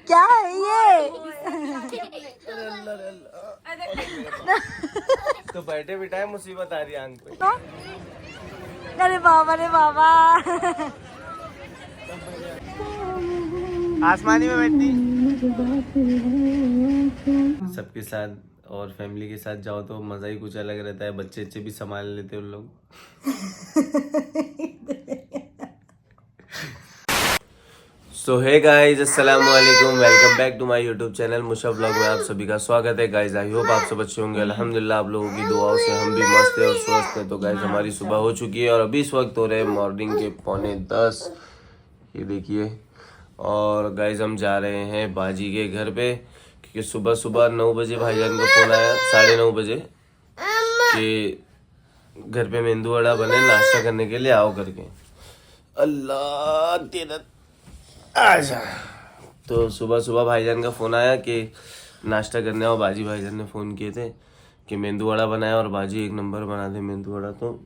क्या है ये? तो बैठे बिठाए मुसीबत आ रही आंख पे। अरे बाबा रे बाबा, आसमानी में बैठती। सबके साथ और फैमिली के साथ जाओ तो मजा ही कुछ अलग रहता है। बच्चे भी संभाल लेते हैं उन लोग। सो हे गाइस, अस्सलाम वालेकुम, welcome back to my YouTube channel Musha blog में आप सभी का स्वागत है। गाइस आई होप आप सब अच्छे होंगे। अल्हम्दुलिल्लाह आप लोगों की दुआओं से हम भी मस्त है और स्वस्थ है। तो गाइस हमारी सुबह हो चुकी है और अभी इस वक्त हो रहे हैं मॉर्निंग के 9:45, ये देखिए। और गाइस हम जा रहे हैं बाजी के घर पे, क्योंकि सुबह सुबह 9 बजे भाईजान का फोन आया, 9:30 बजे, कि घर पे मेंदू वड़ा बने, नाश्ता करने के लिए आओ करके। अल्लाह तेरा आजा। तो सुबह सुबह भाईजान का फ़ोन आया कि नाश्ता करने आओ। बाजी भाईजान ने फ़ोन किए थे कि मेंदू वड़ा बनाया और बाजी एक नंबर बना दे मेंदू वड़ा। तो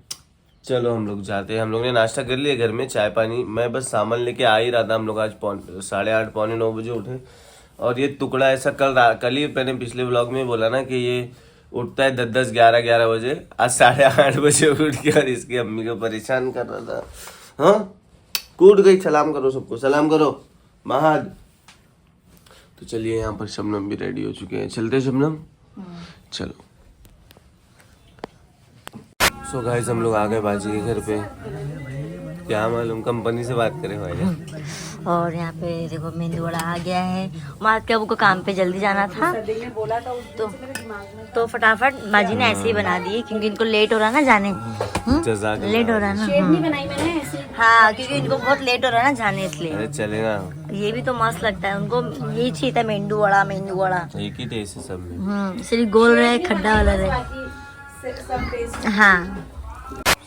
चलो हम लोग जाते हैं। हम लोग ने नाश्ता कर लिया घर में, चाय पानी। मैं बस सामान लेके आ ही रहा था। हम लोग आज 8:30 पौने 9 बजे उठे। और ये टुकड़ा ऐसा कल ही मैंने पिछले व्लॉग में बोला ना कि ये उठता है 10 11 बजे। आज 8:30 बजे उठ के और इसकी अम्मी को परेशान कर रहा था। हाँ, कूद गई। सलाम करो सबको, सलाम करो महाद। तो चलिए, यहाँ पर शबनम भी रेडी हो चुके हैं। चलते शबनम, चलो। सो गाइस हम लोग आ गए बाजी के घर पे। क्या मालूम, कंपनी से बात करें भाई। और यहाँ पे देखो मेंदू वड़ा आ गया है। माँ के अबू को काम पे जल्दी जाना था तो फटाफट बाजी ने ऐसे ही बना दिए, क्योंकि इनको लेट हो रहा ना जाने। लेट हो रहा ना, हाँ, क्योंकि इनको बहुत लेट हो रहा है ना जाने, इसलिए। अरे चलेगा, ये भी तो मस्त लगता है उनको, यही चाहिए था मेंदू वड़ा। मेंदू वड़ा एक ही टेस्ट है सब में। सिर्फ गोल रहे, खड्डा वाला रहे। हाँ।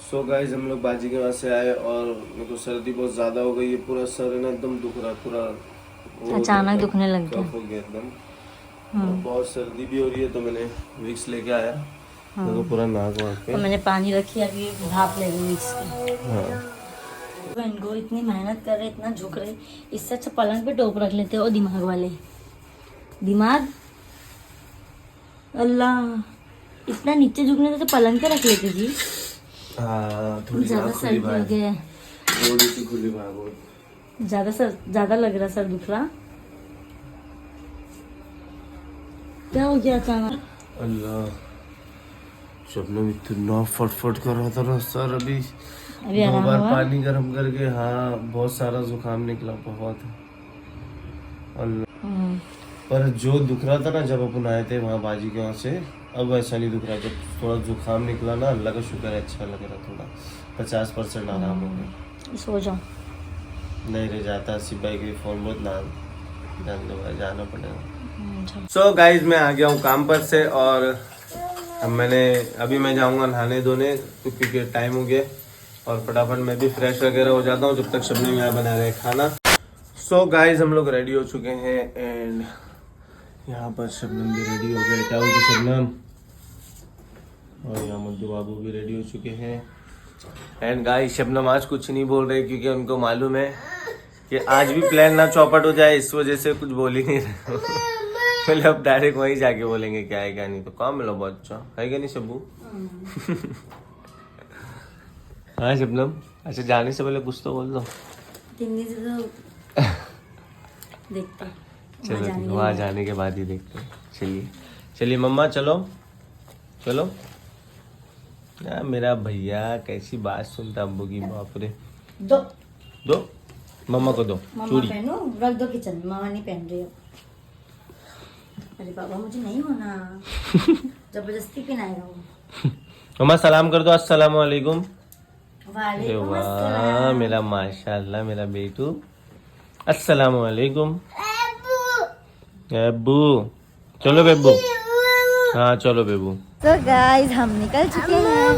सो गाइस हम लोग बाजी के वहाँ से आए और मेरे को सर्दी बहुत ज्यादा हो गई है। पूरा सर है ना एकदम दुख रहा, पूरा अचानक दुखने लग गया, हो गया एकदम। बहुत सर्दी भी हो रही है, तो मैंने विक्स लेके आया। मेरे को पूरा नाक वाक पे। तो मैंने पानी रखी, अभी भाप ले गई विक्स की। हाँ, तो इनको इतनी मेहनत कर रहे, इतना झुक रहे, इससे अच्छा पलंग पे टोप रख लेते हो। दिमाग वाले, दिमाग, अल्लाह, इतना नीचे झुकने से पलंग पे रख लेते जी। हाँ, थोड़ी ज्यादा सर दुख गया, थोड़ी सी खुली भागो। ज्यादा लग रहा सर दुख रहा। क्या हो गया अचानक? अल्लाह, शबनम इतना फटफट कर रहा था ना सर। अभी 2 बार पानी गर्म करके, हाँ, बहुत सारा जुकाम निकला, बहुत। अल्लाह, पर जो दुख रहा था ना जब अपन आए थे वहाँ बाजी के वहाँ से, अब ऐसा नहीं दुख रहा। जब थोड़ा जुकाम निकला ना, अल्लाह का शुक्र है, अच्छा लग रहा। थोड़ा 50% आराम हो गया। सो जाओ। नहीं रह जाता सिपाही के फोन बहुत जाना पड़ेगा। सो गाइज मैं आ गया हूँ काम पर से, और अभी मैं जाऊँगा नहाने धोने, क्योंकि टाइम हो गया। और फटाफट मैं भी फ्रेश वगैरह हो जाता हूँ, जब तक शबनम यहाँ बना रहे खाना। सो गाइज हम लोग रेडी हो चुके हैं, एंड यहाँ पर शबनम भी रेडी हो गए। क्या हुई शबनम? और यहाँ मद्दू बाबू भी रेडी हो चुके हैं। एंड गाइस शबनम आज कुछ नहीं बोल रहे, क्योंकि उनको मालूम है कि आज भी प्लान ना चौपट हो जाए, इस वजह से कुछ बोल ही नहीं रहे। पहले अब डायरेक्ट वहीं जाके बोलेंगे क्या है क्या नहीं। तो काम मिलो बहुत अच्छा है क्या नहीं शब्बू? हाँ शबनम, अच्छा जाने से पहले कुछ तो बोल दो। देखते हैं, चलो वहाँ जाने के बाद ही देखते हैं। चलिए मम्मा, चलो चलो। यार मेरा भैया कैसी बात सुनता अब्बू की, बाप रे। दो मम्मा को दो चूड़ी। रख दो किचन में, मामा नहीं पहन रही हो। अरे बाबा मुझे नहीं होना, जबरदस्ती पहनाएगा वो। मम्मा सलाम कर दो, अस्सलाम वालेकुम। वालेकुम अस्सलाम। मेरा माशाल्लाह मेरा बेटू, अस्सलाम वालेकुम। अब्बू, चलो बेबू। हाँ चलो बेबू। तो गाइस हम निकल चुके हैं।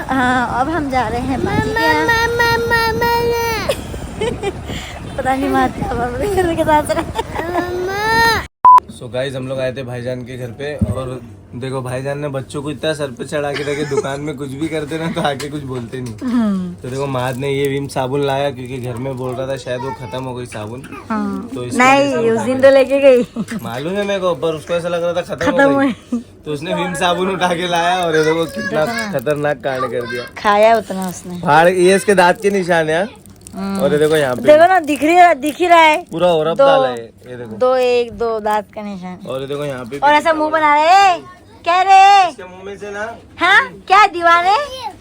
हाँ, अब हम जा रहे हैं बाजी के यहाँ। पता नहीं माँ क्या के साथ। सो गाइस हम लोग आए थे भाईजान के घर पे और देखो भाईजान ने बच्चों को इतना सर पे चढ़ा के रखे, दुकान में कुछ भी करते ना तो आके कुछ बोलते नहीं। तो देखो माद ने ये विम साबुन लाया क्योंकि घर में बोल रहा था शायद वो खत्म हो गई साबुन। तो नहीं उस दिन तो लेके गई, मालूम है मेरे को, पर उसको ऐसा लग रहा था खत्म हो गई। तो उसने विम साबुन उठा के लाया और ये देखो कितना खतरनाक कांड कर दिया। खाया उतना उसने। फाड़ ये इसके दांत के निशान है। और ये देखो यहाँ पे देखो ना दिख ही रहा है पूरा औरत डाला है, ये देखो दो दांत का निशान। और ये देखो यहाँ पे और ऐसा मुंह बना रहे कह रहे इसके मुंह में से ना, हाँ क्या दीवाने।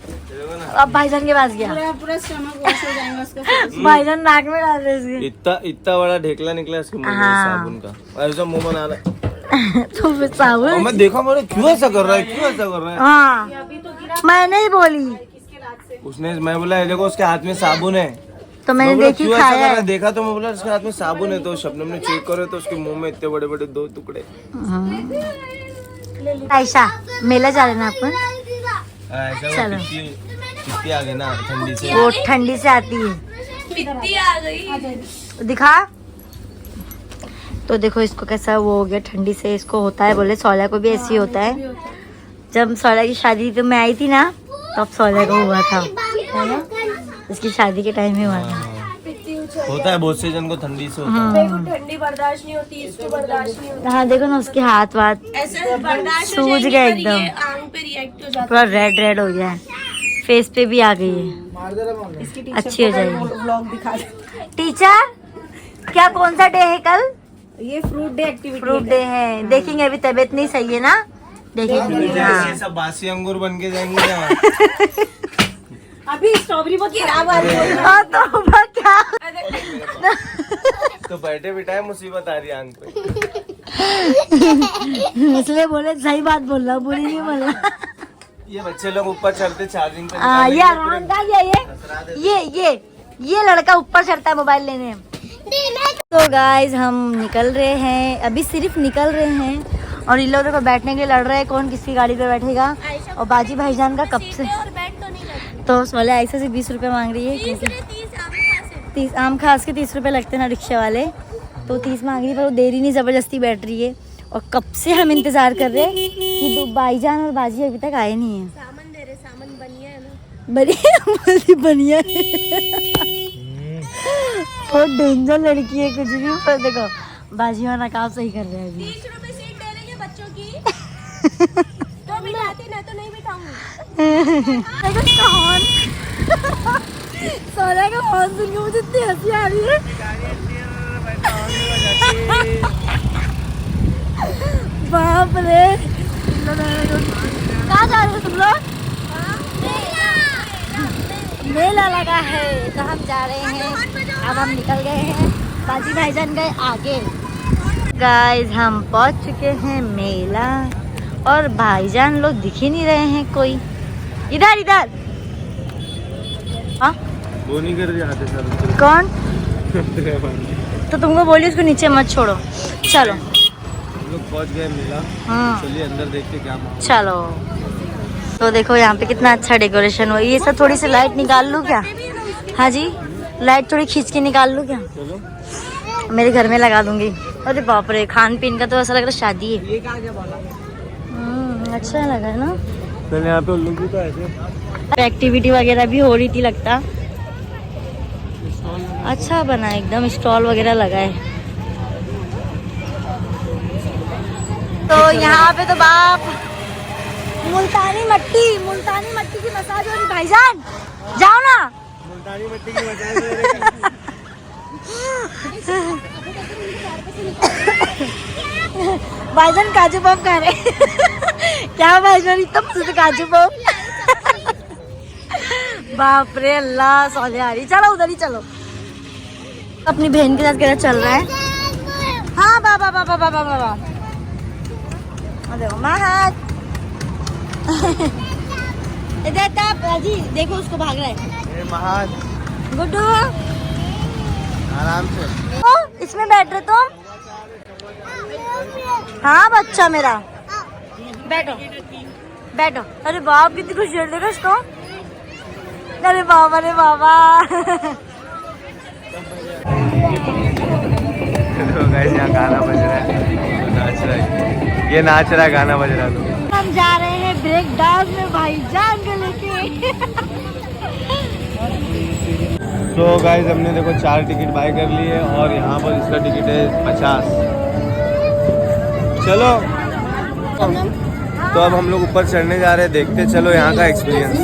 देखो ना अब भाईजान के पास गया, पूरा स्टमक वॉश हो जाएगा उसका। भाईजान नाक में डाल रहे इसके। इतना बड़ा ढेकला निकला इसके मुंह में साबुन का, और ऐसा मुंह बना रहा है। तो फिर साबुन और मैं देखा मेरे क्यों ऐसा कर रहा है, क्यों ऐसा कर रहा है। हाँ मैंने ही बोली, उसने, मैं बोला ये देखो उसके हाथ में साबुन है, तो मैंने बोला, देखी क्यों ऐसा कर खाया रहा है? है। देखा तो मैं बोला उसके हाथ में साबुन है, तो शबनम ने चेक करे तो उसके मुंह में इतने बड़े बड़े 2 टुकड़े। आयशा मेला जा रहे ना अपन, ऐसा वो चलो। कितनी आ गई ना ठंडी से। वो ठंडी से आती है। पित्ती आ गई। दिखा तो देखो इसको कैसा वो हो गया ठंडी से, इसको होता है बोले सोलह को भी ऐसे ही होता है। जब सोलह की शादी तो मैं आई थी ना तब सोलह को हुआ था, है ना? इसकी शादी के टाइम में हुआ था। होता है बहुत से जन को ठंडी से होता है। ठंडी बर्दाश्त नहीं होती, इसको बर्दाश्त नहीं होती। हाँ देखो ना उसके हाथ वाथ ऐसा बर्दाश्त हो सूज जाएगी, गया पर एकदम। ये आंख पे रिएक्ट हो जाता पूरा रेड हो गया है, फेस पे भी आ गई है, अच्छी हो जाएगी। है। व्लॉग दिखा दे। टीचर क्या कौन सा डे है कल? ये fruit day activity fruit day है, देखेंगे। अभी तबीयत नहीं सही है ना, देखेंगे। हाँ ये सब बासी अंगूर बन के जाएंगे क्या? अभी स्ट्रॉबेरी बहुत खराब आ रही है। हाँ, तो क्या तो बैठे बिठाए मुसीबत आ रही है आंख पे। इसलिए बोले सही बात बोल रहा, बुरी नहीं बोल रहा। ये बच्चे लोग ऊपर चढ़ते चार्जिंग पे ये आराम का ये लड़का ऊपर चढ़ता है मोबाइल लेने। तो गाइज हम निकल रहे हैं, अभी सिर्फ निकल रहे हैं और इन लोगों को बैठने के लिए लड़ रहे हैं कौन किसकी गाड़ी पे बैठेगा। और बाजी भाईजान का कब से तो सोलह ऐसे से 20 रुपए मांग रही है क्योंकि 30 आम खास के 30 रुपए लगते हैं ना रिक्शे वाले, तो 30 मांग रही है पर वो देरी नहीं जबरदस्ती बैठ रही है। और कब से हम इंतजार कर रहे हैं कि भाईजान और बाजी अभी तक आए नहीं है। सामान दे रहे, सामान बनिया है ना। बढ़िया बहुत डेंजर लड़की है कुछ भी, पर देखो बाजी वाला काम सही कर रहे हैं अभी। 30 रुपए सीट ले लेंगे बच्चों की। तो बिठाती ना तो नहीं बिठाऊंगी। देखो हॉर्न सोलह का हॉर्न सुन के मुझे इतनी हंसी आ रही है। बाप रे कहाँ जा रहे हो तुम लोग? मेला लगा है तो हम जा रहे हैं। अब हम निकल गए हैं, बाजी भाईजान गए आगे। गाइस हम पहुंच चुके हैं मेला और भाईजान लोग दिख ही नहीं रहे हैं कोई। इधर हाँ वो नहीं कर रही आते सर। कौन? तो तुमको बोली उसको नीचे मत छोड़ो। चलो हम लोग पहुंच गए मेला। हाँ चलिए अंदर देखते क्या माहौल। चलो। तो देखो यहाँ पे कितना अच्छा डेकोरेशन हुआ। ये सब थोड़ी सी लाइट निकाल लूँ क्या? हाँ जी लाइट थोड़ी खींच के निकाल लूँ क्या? चलो मेरे घर में लगा दूंगी। अरे बाप रे खान पीन का तो ऐसा लग रहा है शादी है। अच्छा लगा है ना। पहले यहाँ पे उल्लू भी तो ऐसे एक्टिविटी वगैरह भी हो रही थी लगता। अच्छा बना एकदम, स्टॉल वगैरह लगा है। तो यहाँ पे तो बाप मुल्तानी मट्टी की मसाज हो रही। भाईजान जाओ ना। मुल्तानी मिट्टी की मसाज। भाईजान काजू बम खा रहे। क्या भाईजान इतना पसंद काजू बम। बाप रे अल्लाह सौदे आ रही। चलो उधर ही चलो। अपनी बहन के साथ कैसा चल रहा है? हाँ बाबा बाबा बाबा बाबा देखो महात। जी देखो उसको भाग रहा है। महान गुड्डू आराम से। ओ, इसमें बैठ रहे तुम? हाँ बच्चा मेरा बैठो बैठो। अरे बाप कितनी खुशी हो रही है इसको। अरे बाबा रे बाबा। तो गाइस यहाँ गाना बज रहा है, तो नाच ये नाच रहा, गाना बज रहा तो। हम जा रहे हैं ब्रेक डांस में भाईजान को लेके। तो गाइस हमने देखो 4 टिकट बाय कर लिए और यहाँ पर इसका टिकट है 50। चलो तो अब हम लोग ऊपर चढ़ने जा रहे हैं, देखते चलो यहाँ का एक्सपीरियंस।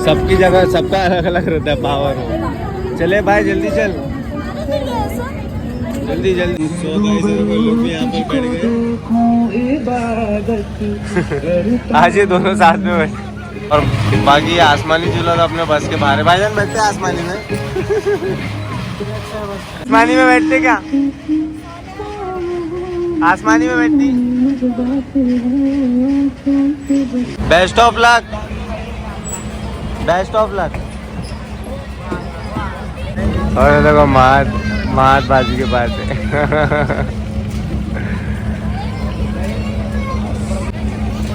सबकी जगह सबका अलग अलग रहता है पावर। चले भाई जल्दी चल, जल्दी जल्दी। सो गाइस लोग भी यहाँ पर बैठ गए। आज ये दोनों साथ में बैठे और बाकी आसमानी झूला तो अपने बस के बाहर है। भाईजान बैठते हैं आसमानी में? आसमानी में बैठते क्या? आसमानी में बैठती? Best of luck, best of luck. और देखो मात बाजी के पास है।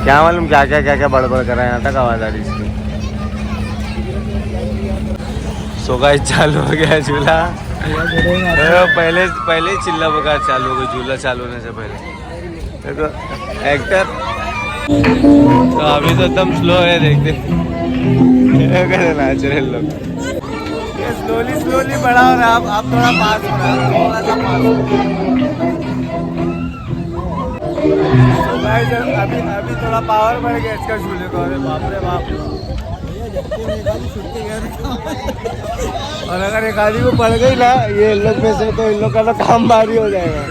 क्या मालूम क्या क्या बड़बड़ कर रहा है, यहाँ तक आवाज आ रही इसकी। सो गाइस चालू हो गया झूला। पहले ही चिल्ला बगा चालू हो गई झूला चालू होने से पहले। देखो एक्टर तो अभी तो एकदम स्लो है, देखते कैसे नाच रहे लोग। ये स्लोली बढ़ा और आप थोड़ा पास हो रहा है, थोड़ा सा पास हो। अभी थोड़ा पावर बढ़ गया इसका झूले को। अरे बाप रे बाप। और अगर एक आदमी को पड़ गई ना ये इन लोग में से, तो इन लोग का तो काम भारी हो जाएगा।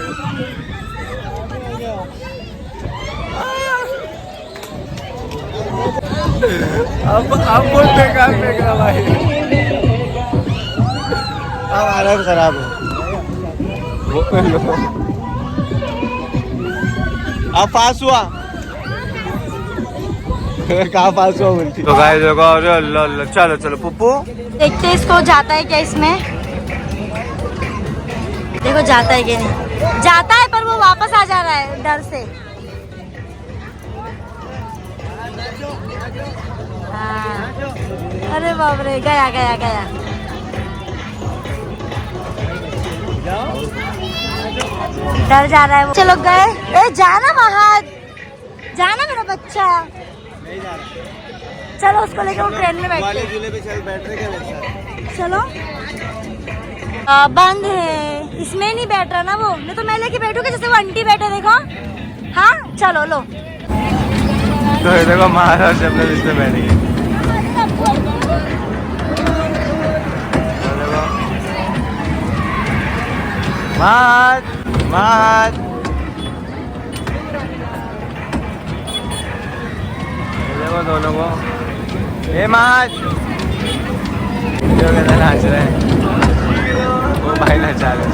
अब बहुत बेकार फेंक रहा भाई। अब हालत खराब है। अब पास हुआ। कहाँ पास हुआ बोलती। तो गाइस देखो, अरे अल्लाह, चलो चलो पुप्पू देखते इसको जाता है क्या इसमें। देखो जाता है कि नहीं, जाता है पर वो वापस आ जा रहा है डर से। हाँ। अरे बाप रे, गया गया गया। डर जा रहा है वो। चलो गए। ए जाना वहाँ, जाना मेरा बच्चा। नहीं जा रहा। चलो उसको लेकर वो ट्रेन में बैठते हैं। झूले पे चल बैठ रहे क्या मेरे साथ? चलो बंद है, इसमें नहीं बैठ रहा ना वो। नहीं तो मैं लेके बैठूंगी जैसे वो आंटी बैठे, देखो। हाँ चलो लो। तो ये देखो महाराज अपने इसमें बैठेंगे। महाराज महाराज देखो दोनों को। हे महाराज कैसे नाच रहे हैं। वो भाई नचा रहे,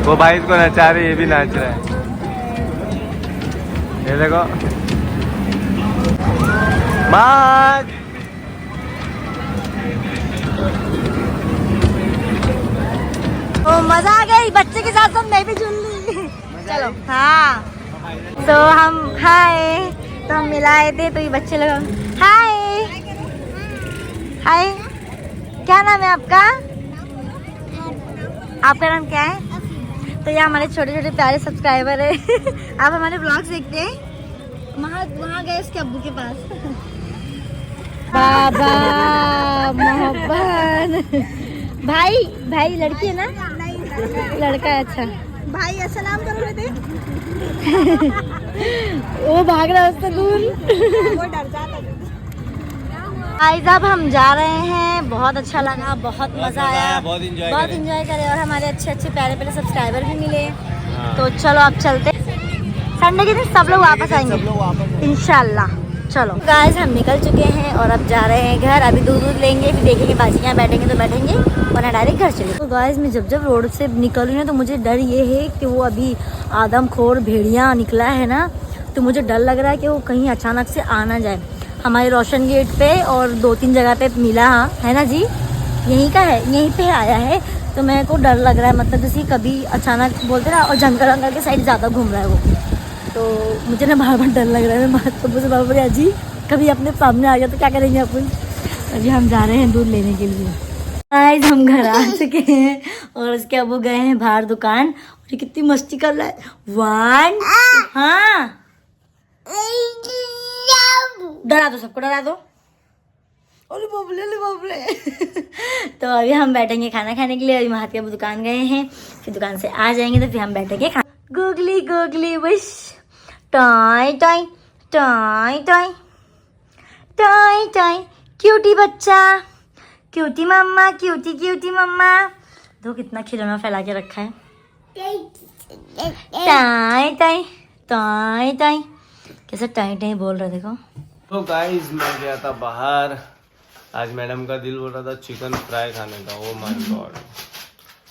वो भाई इसको नचा रहे, ये भी नाच रहा है। ये देखो महाराज। ओ मजा आ गई, बच्चे के साथ साथ मैं भी झूल ली। चलो हाँ। तो हम हाय, तो हम मिलाए थे तो ये बच्चे लोग हाय हाय। क्या नाम है आपका? आपका नाम क्या है? तो ये हमारे छोटे छोटे प्यारे सब्सक्राइबर है। आप हमारे ब्लॉग्स देखते हैं। वहाँ गए उसके अब्बू के पास। बाबा मोहब्बत। भाई भाई लड़की है ना? लड़का है। अच्छा भाई अस्सलाम करो बेटे। वो भाग रहा है उससे दूर। वो डर जाता है। आज अब हम जा रहे हैं, बहुत अच्छा लगा, बहुत मजा आया, बहुत इंजॉय करे और हमारे अच्छे अच्छे प्यारे प्यारे सब्सक्राइबर भी मिले। तो चलो अब चलते। संडे के दिन सब लोग वापस आएंगे इंशाल्लाह। चलो गाइस हम निकल चुके हैं और अब जा रहे हैं घर। अभी दूध लेंगे, फिर देखेंगे बाजी यहाँ बैठेंगे तो बैठेंगे वरना डायरेक्ट घर चले। तो गाइस मैं जब रोड से निकल रही हूँ तो मुझे डर ये है कि वो अभी आदमखोर भेड़िया निकला है ना, तो मुझे डर लग रहा है कि वो कहीं अचानक से आ ना जाए हमारे रोशन गेट पे और 2-3 जगह पे मिला है ना जी, यहीं का है, यहीं पे आया है। तो मेरे को डर लग रहा है, मतलब जैसे कभी अचानक बोलते ना, और जंगल के साइड ज़्यादा घूम रहा है वो, तो मुझे ना बार बार डर लग रहा है। मैं बात तो मुझे बाबा जी कभी अपने सामने आ गया तो क्या करेंगे अपन। अभी हम जा रहे हैं दूध लेने के लिए। गाइस हम घर आ चुके हैं और उसके अबू गए हैं बाहर दुकान। और ये कितनी मस्ती कर रहा है। 1 हाँ डरा दो सबको, डरा दो। ओले बाबले, ओले बाबले। तो अभी हम बैठेंगे खाना खाने के लिए। अभी महात के अबू दुकान गए हैं, फिर दुकान से आ जाएंगे तो फिर हम बैठेंगे खा। गुगली गुगली विश, टाई टाई टाई टाई टाई टाई, क्यूटी बच्चा, क्यूटी मम्मा, क्यूटी क्यूटी मम्मा। दो कितना खिलौना फैला के रखा है। टाई टाई टाई टाई, कैसे टाई टाई बोल रहे देखो। तो गाइस मैं गया था बाहर, आज मैडम का दिल बोल रहा था चिकन फ्राई खाने का। ओ माय गॉड,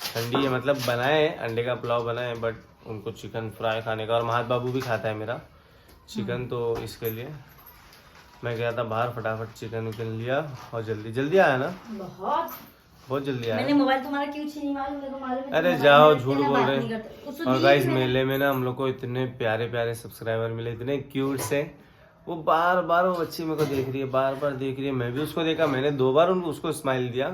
ठंडी है, मतलब बनाए अंडे का पुलाव बनाए, बट उनको चिकन फ्राई खाने का। और महात बाबू भी खाता है मेरा चिकन, तो इसके लिए मैं गया था बाहर, फटाफट चिकन विकन लिया और जल्दी जल्दी आया ना, बहुत जल्दी आया। मैंने मोबाइल तुम्हारा क्यों छीनी, मालूम है मालूम है। अरे जाओ, झूठ बोल रहे हैं। और गाइस मेले में ना हम लोग को इतने प्यारे प्यारे सब्सक्राइबर मिले, इतने क्यूट से। वो बार बार वो बच्ची मेरे को देख रही है, बार बार देख रही है। मैं भी उसको देखा, मैंने 2 बार उसको स्माइल दिया।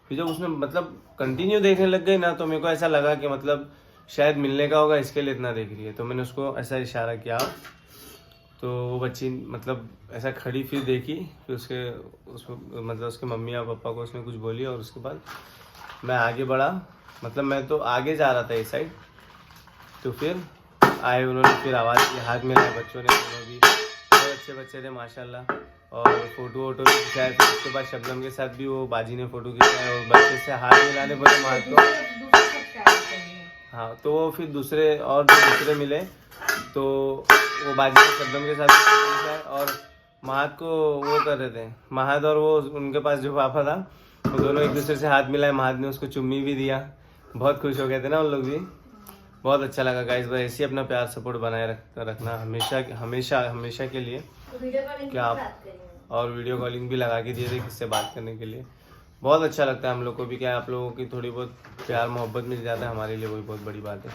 फिर जब उसने मतलब कंटिन्यू देखने लग गई ना, तो मेरे को ऐसा लगा कि मतलब शायद मिलने का होगा, इसके लिए इतना देख रही है। तो मैंने उसको ऐसा इशारा किया, तो वो बच्ची मतलब ऐसा खड़ी, फिर देखी, फिर मतलब उसके मम्मी और पापा को उसने कुछ बोली। और उसके बाद मैं आगे बढ़ा, मतलब मैं तो आगे जा रहा था इस साइड, तो फिर आए उन्होंने, फिर आवाज़ की, हाथ में लाए बच्चों ने, दोनों भी बहुत अच्छे बच्चे थे माशाल्लाह। और फोटो वोटो भी खिंचाया। फिर उसके बाद शबनम के साथ भी वो बाजी ने फोटो खिंचाया, और बच्चे से हाथ मिलाने बोले महात को। हाँ, तो वो फिर दूसरे मिले, तो वो बाजी ने शबनम के साथ खिंचाया, और महात को वो कर रहे थे। महात और वो उनके पास जो पापा था, वो दोनों एक दूसरे से हाथ मिलाए। महात ने उसको चुम्मी भी दिया, बहुत खुश हो गए थे ना उन लोग भी। बहुत अच्छा लगा गाइस, बस ऐसे अपना प्यार सपोर्ट बनाए रखना हमेशा हमेशा हमेशा के लिए। क्या आप और वीडियो कॉलिंग भी लगा के दिए थे किससे बात करने के लिए। बहुत अच्छा लगता है हम लोग को भी, क्या आप लोगों की थोड़ी बहुत प्यार मोहब्बत मिल जाता है, हमारे लिए वही बहुत बड़ी बात है।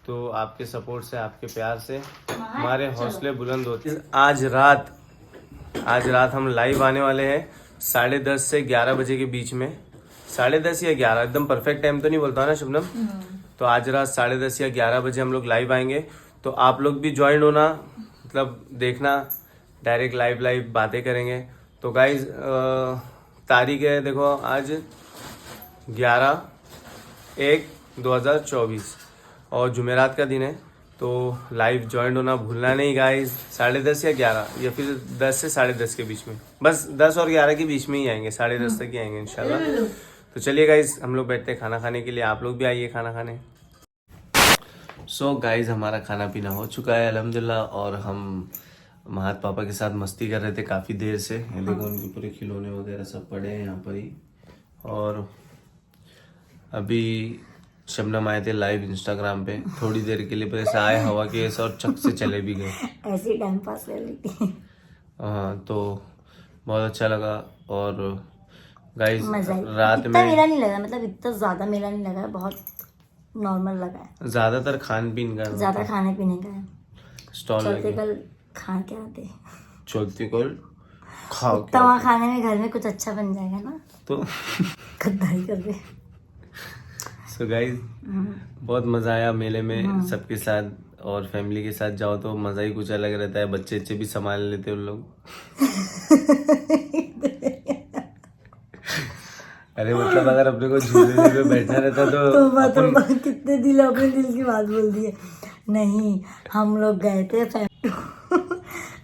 तो आपके सपोर्ट से, आपके प्यार से हमारे हौसले बुलंद होते हैं। आज रात हम लाइव आने वाले हैं 10:30 से 11 बजे के बीच में। 10:30 या 11, एकदम परफेक्ट टाइम तो नहीं बोलता ना शबनम। तो आज रात 10:30 या 11 बजे हम लोग लाइव आएंगे, तो आप लोग भी ज्वाइन होना, मतलब देखना, डायरेक्ट लाइव बातें करेंगे। तो गाइज तारीख है देखो, आज 11/1/2024 और जुमेरात का दिन है। तो लाइव ज्वाइन होना भूलना नहीं गाइज, 10:30 या 11 या फिर 10 से 10:30 के बीच में, बस 10 और 11 के बीच में ही आएंगे, 10:30 तक ही आएंगे इंशाल्लाह। तो चलिए गाइज, हम लोग बैठते हैं खाना खाने के लिए, आप लोग भी आइए खाना खाने। सो गाइज हमारा खाना पीना हो चुका है अल्हम्दुलिल्लाह, और हम महात पापा के साथ मस्ती कर रहे थे काफ़ी देर से। ये देखो उनके पूरे खिलौने वगैरह सब पड़े हैं यहाँ पर ही। और अभी शबनम आए थे लाइव इंस्टाग्राम पे थोड़ी देर के लिए, पर ऐसा आए हवा के ऐसा और चक से चले भी गए, ऐसे टाइम पास कर ली थी। हाँ, तो बहुत अच्छा लगा। और गाइस रात इतना में मेला नहीं लगा, मतलब इतना ज्यादा मेला नहीं लगा, बहुत नॉर्मल लगा है। ज्यादातर खान पीन का, ज्यादा खाने पीने का है। स्टॉल चलते कल खा के आते, चलते कल खाओ तो वहाँ खाने में घर में कुछ अच्छा बन जाएगा ना, तो गद्दारी कर दे। सो गाइस बहुत मजा आया मेले में सबके साथ, और फैमिली के साथ जाओ तो मजा ही कुछ अलग रहता है। बच्चे भी संभाल लेते उन लोग। अरे मतलब अगर अपने को झूले पे बैठना रहता तो कितने दिल, अपने दिल की बात बोल दी है। नहीं, हम लोग गए थे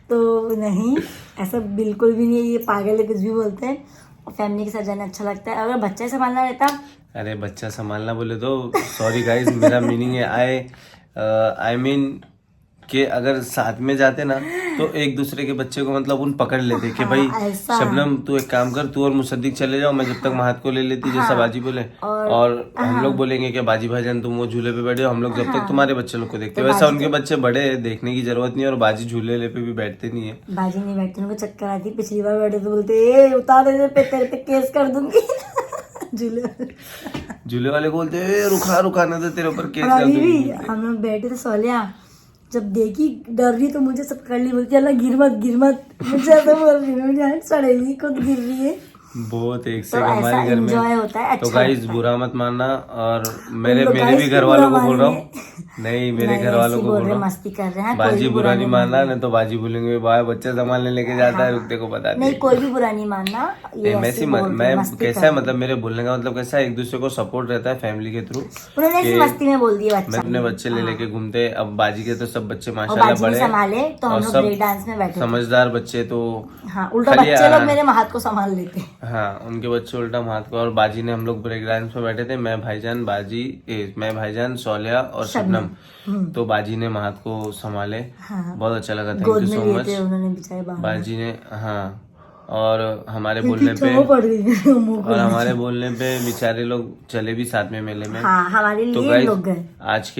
तो नहीं, ऐसा बिल्कुल भी नहीं है, ये पागल है, कुछ भी बोलते हैं। और फैमिली के साथ जाना अच्छा लगता है। अगर बच्चा संभालना रहता, अरे बच्चा संभालना बोले तो सॉरी गाइस, मेरा मीनिंग है आई मीन कि अगर साथ में जाते ना तो एक दूसरे के बच्चे को मतलब उन पकड़ लेते कि भाई शबनम तू एक काम कर, तू और मुसद्दिक चले जाओ, मैं जब तक महात को ले लेती जैसा बाजी बोले, और हम लोग बोलेंगे कि बाजी भाईजान तुम वो झूले पे बैठे हो, हम लोग जब तक तुम्हारे बच्चे लोग को देखते हैं। वैसा उनके बच्चे बड़े हैं, देखने की जरूरत नहीं है, और बाजी झूले पे भी बैठते नहीं है। बाजी नहीं बैठते, उनको चक्कर आती। पिछली बार बैठे तो बोलते उतार तेरे पे केस कर दूंगी। झूले वाले बोलते रुका ना तो तेरे ऊपर केस कर दूंगी। हम लोग बैठे थे सोलिया, जब देखी डर रही तो मुझे सब कर ली, बोलती अल्लाह गिर मत, मुझे ऐसा बोल रही है, मुझे सड़ेगी, खुद गिर रही है। बहुत एक से तो हमारे घर में होता है, अच्छा तो गाइस बुरा मत मानना, और मेरे भी घर वालों को बोल रहा हूँ नहीं मेरे नहीं, घर वालों ऐसे को बोल रहे, बोलो मस्ती कर रहे हैं। कोई बाजी भी बुरा नहीं मानना, मानना। नहीं तो बाजी बोलेंगे भाई बच्चे संभालने लेके जाता है, रुकते को बताते नहीं हैं। कोई भी बुरा नहीं मानना, ये नहीं ऐसे वैसी बोल रहे, मैं मस्ती कैसा कर है रहे। मतलब मेरे बोलने का मतलब कैसा है, एक दूसरे को सपोर्ट रहता है फैमिली के थ्रू। उन्होंने ऐसी कि मस्ती में बोल दिया मैं बच्चा। अपने बच्चे ले लेके घूमते, अब बाजी के तो सब बच्चे और माशाल्लाह बाजी ने बड़े संभाले तो हम और लोग सब ब्रेक डांस में बैठे थे। समझदार बच्चे, तो हाँ उल्टा खाली बच्चे लोग मेरे हाथ को संभाल लेते। हाँ उनके बच्चे उल्टा हाथ को, और बाजी ने, हम लोग ब्रेक डांस में बैठे थे, मैं भाईजान सोलिया और शबनम, तो बाजी ने हाथ को संभाले। हाँ। बहुत अच्छा लगा, थैंक गोद यू में सो लिए मच थे उन्होंने बेचारे बाहर। बाजी ने। हाँ और हमारे बोलने पे पड़ गई मेरे मुंह को। और हमारे बोलने पे बेचारे लोग चले भी साथ में मेले में। हाँ हमारे तो लिए गाइस लोग गए। आज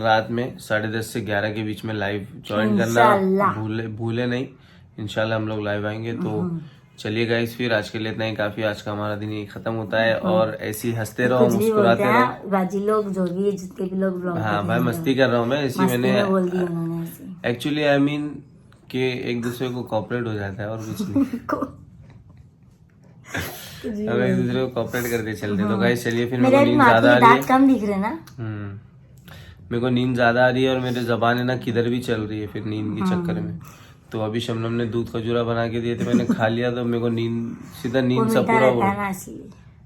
रात में 10:30 से 11 के बीच में लाइव ज्वाइन करना इंशाल्लाह। भूले नहीं, इंशाल्लाह हम लोग लाइव आएंगे। तो चलिए गाइस फिर आज के लिए इतना ही काफी, आज का हमारा दिन ये खत्म होता है। और ऐसे ही हंसते रहो, कुछ भी बोलते मुस्कुराते रहो। हैं बाजी लोग, जो भी जितने भी लोग ब्लॉग हाँ भाई मस्ती कर रहा हूँ मैं, इसी मस्ती मैंने में बोल दिया उन्होंने ऐसे। एक्चुअली आई मीन कि एक दूसरे को कॉपरेट हो जाता है और कुछ नहीं, हम एक दूसरे को कॉपरेट करके चलते। तो गाइस चलिए फिर, मेरे को नींद ज्यादा आ रही है। दांत कम दिख रहे ना। मेरे को नींद ज्यादा आ रही है और मेरे जबान है ना किधर भी चल रही है फिर नींद के चक्कर में। तो अभी शबनम ने दूध खजूरा बना के दिए थे, मैंने खा लिया, तो मेरे को सीधा नींद सा पूरा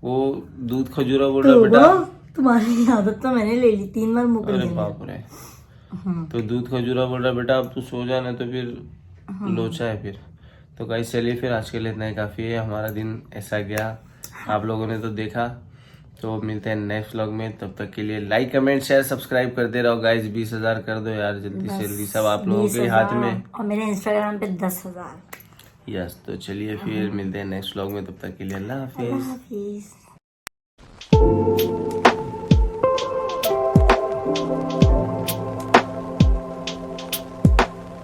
वो दूध खजूरा बोल रहा बेटा, तुम्हारी आदत तो मैंने ले ली 3 बार मुंह अरे बाप रे। तो दूध खजूरा बोल रहा बेटा अब तू सो जाना, तो फिर लोचा है फिर। तो गाइस चलिए फिर आज के लिए इतना ही काफी है, हमारा दिन ऐसा गया, आप लोगों ने तो देखा। तो मिलते हैं नेक्स्ट व्लॉग में, तब तक के लिए लाइक कमेंट शेयर सब्सक्राइब करते रहो गाइस। 20,000 कर दो यार जल्दी से जल्दी, सब आप लोगों के हाथ में। और मेरे इंस्टाग्राम पे 10,000। यस तो चलिए फिर मिलते हैं नेक्स्ट व्लॉग में, तब तक के लिए अल्लाह हाफिज। हाफिज।